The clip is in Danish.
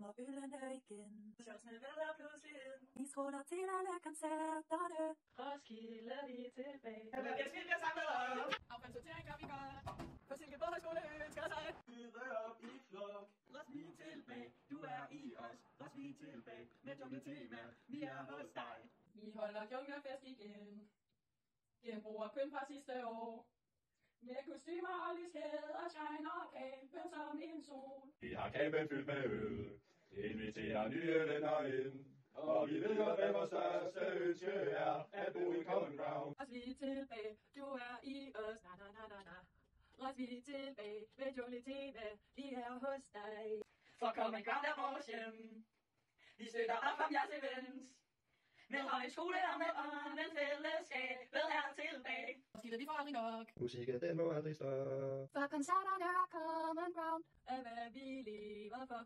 kommer ølene igen. Shotsene vælter pludselig ind. Vi skråler til alle koncerterne. Roskilde, vi er tilbage. Jeg skal blive samlet op. Affaldssortering gør vi godt. For Silkeborg Højskole ønsker sig. Byde op i flok. Ros, vi er tilbage. Du er i os. Ros, vi er tilbage. Med jungle-tema. Vi er hos dig. Vi holder junglefest igen. Genbrug og pynt fra sidste år. Med kostymer og lyskæder shine og campen som en sol. Vi har campen fyldt med øl. Inviterer nye venner ind. Og vi ved godt, hvad vores største ønske er. At bo i Common Ground. Ros, vi er tilbage. Du er i os. Na na na na na. Ros, vi er tilbage. Med jungle-tema. Vi er hos dig. For Common Ground er vores hjem. Vi støtter op om jeres events. Med højskole og med ånden fællesskabet er tilbage. Roskilde, vi får aldrig nok. Musikken, den må aldrig stoppe. For koncerterne er Common Ground. Af hvad vi lever for.